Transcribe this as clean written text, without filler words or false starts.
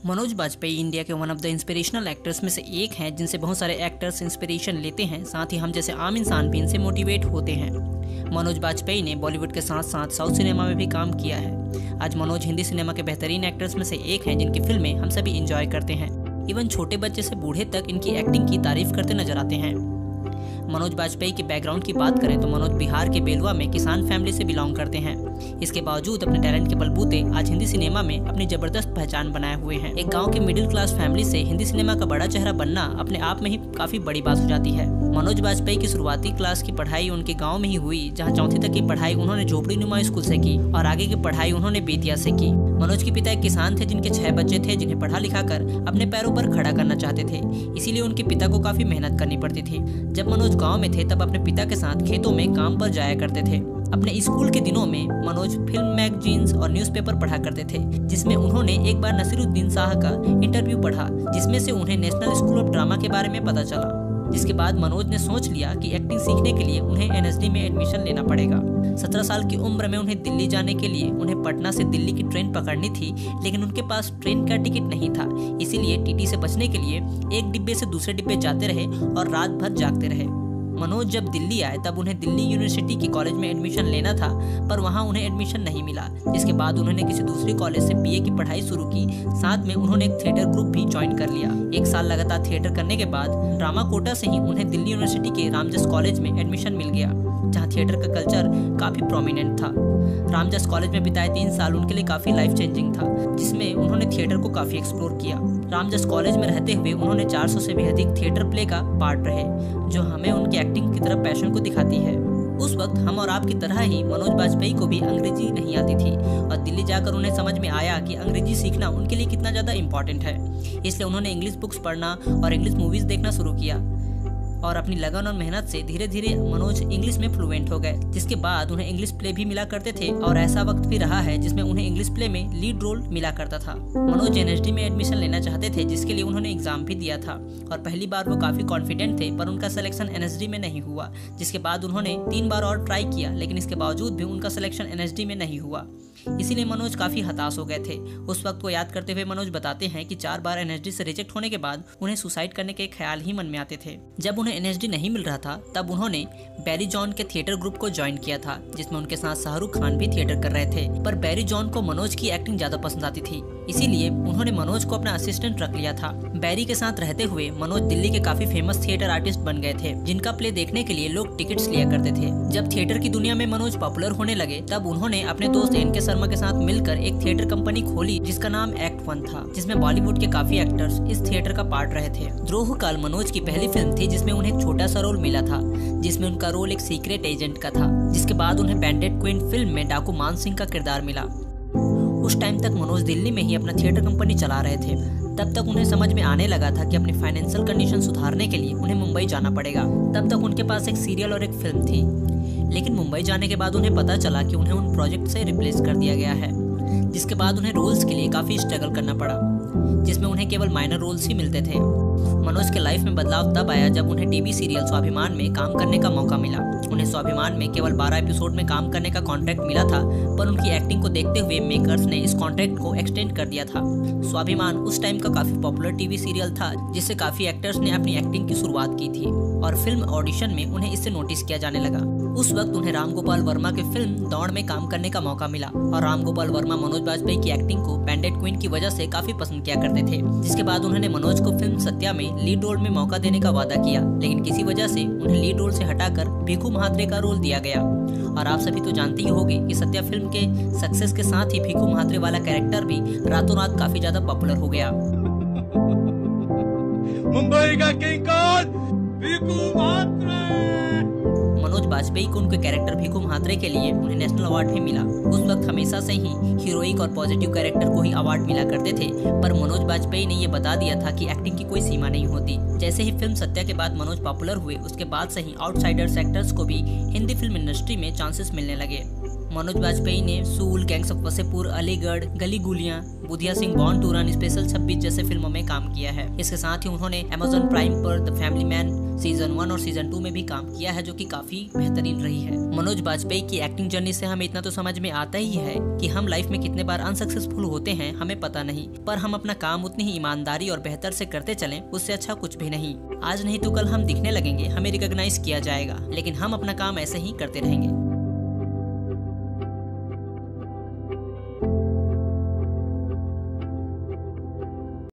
Manoj Bajpayee India के one of the inspirational actors में से एक हैं जिनसे बहुत सारे एक्टर्स इंस्पिरेशन लेते हैं, साथ ही हम जैसे आम इंसान भी इनसे मोटिवेट होते हैं। मनोज बाजपेयी ने बॉलीवुड के साथ साथ साउथ सिनेमा में भी काम किया है। आज मनोज हिंदी सिनेमा के बेहतरीन एक्टर्स में से एक हैं जिनकी फिल्में हम सभी इंजॉय करते हैं। इवन छोटे बच्चे से बूढ़े तक इनकी एक्टिंग की तारीफ करते नजर आते हैं। मनोज बाजपेयी के बैकग्राउंड की बात करें तो मनोज बिहार के बेलवा में किसान फैमिली से बिलोंग करते हैं। इसके बावजूद अपने टैलेंट के बलबूते आज हिंदी सिनेमा में अपनी जबरदस्त पहचान बनाए हुए हैं। एक गांव के मिडिल क्लास फैमिली से हिंदी सिनेमा का बड़ा चेहरा बनना अपने आप में ही काफी बड़ी बात हो जाती है। मनोज बाजपेयी की शुरुआती क्लास की पढ़ाई उनके गाँव में ही हुई, जहाँ चौथी तक की पढ़ाई उन्होंने झोपड़ी नुमा स्कूल से की और आगे की पढ़ाई उन्होंने बेतिया से की। मनोज के पिता एक किसान थे जिनके 6 बच्चे थे, जिन्हें पढ़ा लिखा कर अपने पैरों पर खड़ा करना चाहते थे। इसीलिए उनके पिता को काफी मेहनत करनी पड़ती थी। जब मनोज गांव में थे तब अपने पिता के साथ खेतों में काम पर जाया करते थे। अपने स्कूल के दिनों में मनोज फिल्म, मैगजीन्स और न्यूज़पेपर पढ़ा करते थे, जिसमें उन्होंने एक बार नसीरुद्दीन शाह का इंटरव्यू पढ़ा, जिसमें से उन्हें नेशनल स्कूल ऑफ ड्रामा के बारे में पता चला। जिसके बाद मनोज ने सोच लिया कि एक्टिंग सीखने के लिए उन्हें एनएसडी में एडमिशन लेना पड़ेगा। 17 साल की उम्र में उन्हें दिल्ली जाने के लिए उन्हें पटना से दिल्ली की ट्रेन पकड़नी थी, लेकिन उनके पास ट्रेन का टिकट नहीं था। इसीलिए टीटी से बचने के लिए एक डिब्बे से दूसरे डिब्बे जाते रहे और रात भर जागते रहे। मनोज जब दिल्ली आए तब उन्हें दिल्ली यूनिवर्सिटी के कॉलेज में एडमिशन लेना था, पर वहां उन्हें एडमिशन नहीं मिला। जिसके बाद उन्होंने किसी दूसरी कॉलेज से बीए की पढ़ाई शुरू की। साथ में उन्होंने एक थिएटर ग्रुप भी ज्वाइन कर लिया। 1 साल लगातार थिएटर करने के बाद ड्रामा कोटा से ही उन्हें दिल्ली यूनिवर्सिटी के रामजस कॉलेज में एडमिशन मिल गया, जहाँ थिएटर का कल्चर काफ़ी प्रोमिनेंट था। रामजस कॉलेज में बिताए 3 साल उनके लिए काफ़ी लाइफ चेंजिंग था, जिसमें उन्होंने थिएटर को काफ़ी एक्सप्लोर किया। रामजस कॉलेज में रहते हुए उन्होंने 400 से भी अधिक थिएटर प्ले का पार्ट रहे, जो हमें उनकी एक्टिंग की तरफ पैशन को दिखाती है। उस वक्त हम और आपकी तरह ही मनोज बाजपेयी को भी अंग्रेजी नहीं आती थी और दिल्ली जाकर उन्हें समझ में आया कि अंग्रेजी सीखना उनके लिए कितना ज़्यादा इम्पॉर्टेंट है। इसलिए उन्होंने इंग्लिश बुक्स पढ़ना और इंग्लिश मूवीज़ देखना शुरू किया और अपनी लगन और मेहनत से धीरे धीरे मनोज इंग्लिश में फ्लुएंट हो गए। जिसके बाद उन्हें इंग्लिश प्ले भी मिला करते थे और ऐसा वक्त भी रहा है जिसमें उन्हें इंग्लिश प्ले में लीड रोल मिला करता था। मनोज एनएसडी में एडमिशन लेना चाहते थे, जिसके लिए उन्होंने एग्जाम भी दिया था और पहली बार वो काफ़ी कॉन्फिडेंट थे, पर उनका सिलेक्शन एनएसडी में नहीं हुआ। जिसके बाद उन्होंने 3 बार और ट्राई किया, लेकिन इसके बावजूद भी उनका सिलेक्शन एनएसडी में नहीं हुआ। इसीलिए मनोज काफ़ी हताश हो गए थे। उस वक्त को याद करते हुए मनोज बताते हैं कि 4 बार एनएसडी से रिजेक्ट होने के बाद उन्हें सुसाइड करने के ख्याल ही मन में आते थे। जब उन्हें एनएसडी नहीं मिल रहा था तब उन्होंने बैरी जॉन के थिएटर ग्रुप को ज्वाइन किया था, जिसमें उनके साथ शाहरुख खान भी थिएटर कर रहे थे। पर बैरी जॉन को मनोज की एक्टिंग ज़्यादा पसंद आती थी, इसीलिए उन्होंने मनोज को अपना असिस्टेंट रख लिया था। बैरी के साथ रहते हुए मनोज दिल्ली के काफ़ी फेमस थिएटर आर्टिस्ट बन गए थे, जिनका प्ले देखने के लिए लोग टिकट्स लिया करते थे। जब थिएटर की दुनिया में मनोज पॉपुलर होने लगे तब उन्होंने अपने दोस्त एन के शर्मा के साथ मिलकर एक थिएटर कंपनी खोली, जिसका नाम एक्ट 1 था, जिसमें बॉलीवुड के काफी एक्टर्स इस थिएटर का पार्ट रहे थे। द्रोह काल मनोज की पहली फिल्म थी, जिसमें उन्हें एक छोटा सा रोल मिला था, जिसमें उनका रोल एक सीक्रेट एजेंट का था। जिसके बाद उन्हें बैंडेड क्वीन फिल्म में डाकू मान सिंह का किरदार मिला। उस टाइम तक मनोज दिल्ली में ही अपना थिएटर कंपनी चला रहे थे। तब तक उन्हें समझ में आने लगा था कि अपनी फाइनेंशियल कंडीशन सुधारने के लिए उन्हें मुंबई जाना पड़ेगा। तब तक उनके पास एक सीरियल और एक फिल्म थी, लेकिन मुंबई जाने के बाद उन्हें पता चला कि उन्हें उन प्रोजेक्ट से रिप्लेस कर दिया गया है। जिसके बाद उन्हें रोल्स के लिए काफ़ी स्ट्रगल करना पड़ा, जिसमें उन्हें केवल माइनर रोल्स ही मिलते थे। मनोज के लाइफ में बदलाव तब आया जब उन्हें टीवी सीरियल स्वाभिमान में काम करने का मौका मिला। उन्हें स्वाभिमान में केवल 12 एपिसोड में काम करने का कॉन्ट्रैक्ट मिला था, पर उनकी एक्टिंग को देखते हुए मेकर्स ने इस कॉन्ट्रैक्ट को एक्सटेंड कर दिया था। स्वाभिमान उस टाइम का काफ़ी पॉपुलर टीवी सीरियल था, जिससे काफ़ी एक्टर्स ने अपनी एक्टिंग की शुरुआत की थी और फिल्म ऑडिशन में उन्हें इससे नोटिस किया जाने लगा। उस वक्त उन्हें राम गोपाल वर्मा के फिल्म दौड़ में काम करने का मौका मिला और राम गोपाल वर्मा मनोज बाजपेयी की एक्टिंग को बैंडेड क्वीन की वजह से काफ़ी पसंद किया करते थे। जिसके बाद उन्होंने मनोज को फिल्म सत्या में लीड रोल में मौका देने का वादा किया, लेकिन किसी वजह से उन्हें लीड रोल से हटाकर भिखू महात्रे का रोल दिया गया। और आप सभी तो जानते ही होंगे कि सत्या फिल्म के सक्सेस के साथ ही भिखू महात्रे वाला कैरेक्टर भी रातों रात काफी ज्यादा पॉपुलर हो गया। मुंबई का किंग कौन? भिखू महात्रे। मनोज बाजपेयी को उनके कैरेक्टर भिखू महात्रे के लिए उन्हें नेशनल अवार्ड भी मिला। उस वक्त हमेशा से ही हीरोइक और पॉजिटिव कैरेक्टर को ही अवार्ड मिला करते थे, पर मनोज बाजपेयी ने ये बता दिया था कि एक्टिंग की कोई सीमा नहीं होती। जैसे ही फिल्म सत्या के बाद मनोज पॉपुलर हुए, उसके बाद से ही आउटसाइडर्स एक्टर्स को भी हिंदी फिल्म इंडस्ट्री में चांसेस मिलने लगे। मनोज बाजपेयी ने सूल, gangs of Wasseypur, Aligarh, Gali Guleiyan, Budhia Singh, born to run, special 26 जैसे फिल्मों में काम किया है। इसके साथ ही उन्होंने अमेज़न प्राइम पर द फैमिली मैन, सीजन 1 और सीजन 2 में भी काम किया है, जो कि काफी बेहतरीन रही है। मनोज बाजपेयी की एक्टिंग जर्नी से हमें इतना तो समझ में आता ही है कि हम लाइफ में कितने बार अनसक्सेसफुल होते हैं हमें पता नहीं, पर हम अपना काम उतनी ही ईमानदारी और बेहतर से करते चलें, उससे अच्छा कुछ भी नहीं। आज नहीं तो कल हम दिखने लगेंगे, हमें रिकॉग्नाइज किया जाएगा, लेकिन हम अपना काम ऐसे ही करते रहेंगे।